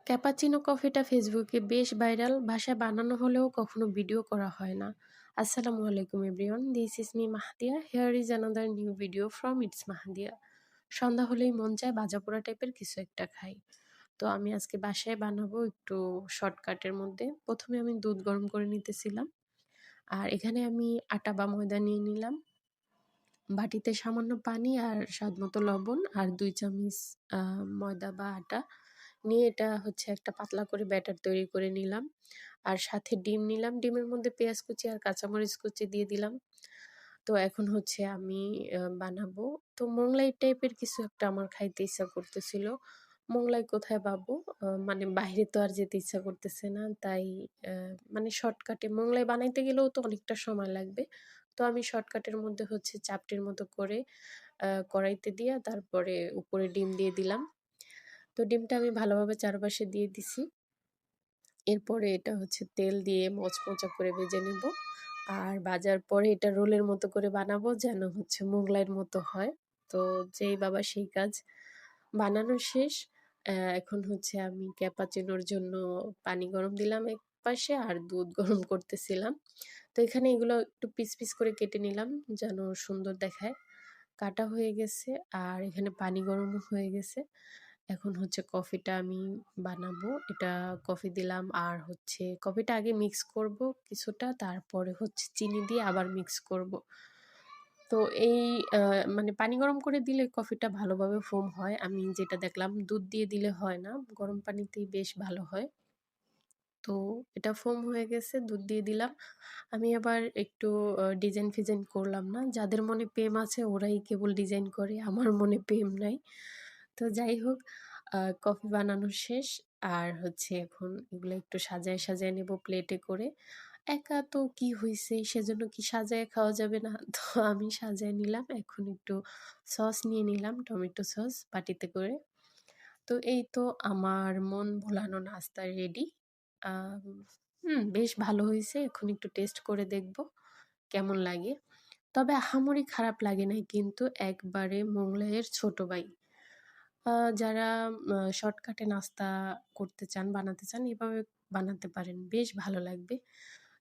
Cappuccino কফিটা ফেসবুকে বেশ ভাইরাল। বাসায় বানানো হলেও কখনো ভিডিও করা হয় না। আসসালামু আলাইকুম everyone, this is me Mahdia. Here is another new video from it's Mahdia. সন্ধ্যা হলেই মন চায় ভাজাপোড়া টাইপের কিছু একটা খাই। তো আমি আজকে বাসায় বানাবো একটু শর্টকাটের মধ্যে। প্রথমে আমি দুধ গরম করে নিতেছিলাম। আর এখানে আমি আটা বা ময়দা নিয়ে নিলাম। বাটিতে সামান্য পানি আর স্বাদমতো লবণ আর ২ চামচ ময়দা বা আটা নিয়ে এটা হচ্ছে একটা পাতলা করে ব্যাটার তৈরি করে নিলাম। আর সাথে ডিম নিলাম। ডিমের মধ্যে পেঁয়াজ কুচি আর কাঁচামরিচ কুচি দিয়ে দিলাম। তো এখন হচ্ছে আমি বানাবো। তো মোগলাই টাইপের কিছু একটা আমার খাইতে ইচ্ছা করতেছিল। মোগলাই কোথায় পাবো? মানে বাইরে তো আর যেতে ইচ্ছা করতেছে না। তাই আ মানে শর্টকাটে মোগলাই বানাইতে গেলেও তো অনেকটা সময় লাগবে। তো আমি শর্টকাটের মধ্যে হচ্ছে চাপটির মতো করে কড়াইতে দিয়া তারপরে উপরে ডিম দিয়ে দিলাম। তো ডিমটা আমি ভালোভাবে চারপাশে দিয়ে দিছি। এরপরে এটা হচ্ছে তেল দিয়ে মচমচা করে ভেজে নেব। আর ভাজার পরে এটা রোলের মতো করে বানাবো যেন হচ্ছে মোগলাইয়ের মতো হয়। তো যেই বাবা সেই কাজ। বানানো শেষ। এখন হচ্ছে আমি ক্যাপাচিনোর জন্য পানি গরম দিলাম একপাশে আর দুধ গরম করতেছিলাম। তো এখানে এগুলো একটু পিস, পিস করে কেটে নিলাম যেন সুন্দর দেখায়। কাটা হয়ে গেছে আর এখানে পানি গরমও হয়ে গেছে। এখন হচ্ছে কফিটা আমি বানাবো। এটা কফি দিলাম আর হচ্ছে কফিটা আগে মিক্স করব কিছুটা, তারপরে হচ্ছে চিনি দিয়ে আবার মিক্স করব। তো এই আ মানে পানি গরম করে দিলে কফিটা ভালোভাবে ফোম হয়। আমি যেটা দেখলাম দুধ দিয়ে দিলে হয় না। গরম পানিতেই বেশ ভালো হয়। তো এটা ফোম হয়ে গেছে, দুধ দিয়ে দিলাম। আমি আবার একটু ডিজাইন-ফিজাইন করলাম না। যাদের মনে প্রেম আছে ওরাই কেবল ডিজাইন করে। আমার মনে প্রেম নাই। তো যাই হোক, কফি বানানো শেষ। আর হচ্ছে এখন এগুলো একটু সাজায়, সাজায় নেব প্লেটে করে। একা তো কি হইছে সেজন্য কি সাজায় খাওয়া যাবে না? তো আমি সাজায় নিলাম। এখন একটু সস নিয়ে নিলাম, টমেটো সস বাটিতে করে। তো এই তো আমার মন ভোলানো নাস্তা রেডি। আম বেশ ভালো হইছে। এখন একটু টেস্ট করে দেখব কেমন লাগে। তবে আহামরি খারাপ লাগে নাই কিন্তু একবারে মোগলাইয়ের ছোট ভাই। যারা শর্টকাটে নাস্তা করতে চান, বানাতে চান এভাবে বানাতে পারেন। বেশ ভালো লাগবে।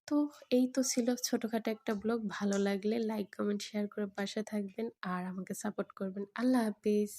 তো এই তো ছিল ছোটখাটো একটা ব্লগ। ভালো লাগলে লাইক, কমেন্ট, শেয়ার করে পাশে থাকবেন আর আমাকে সাপোর্ট করবেন। আল্লাহ হাফেজ।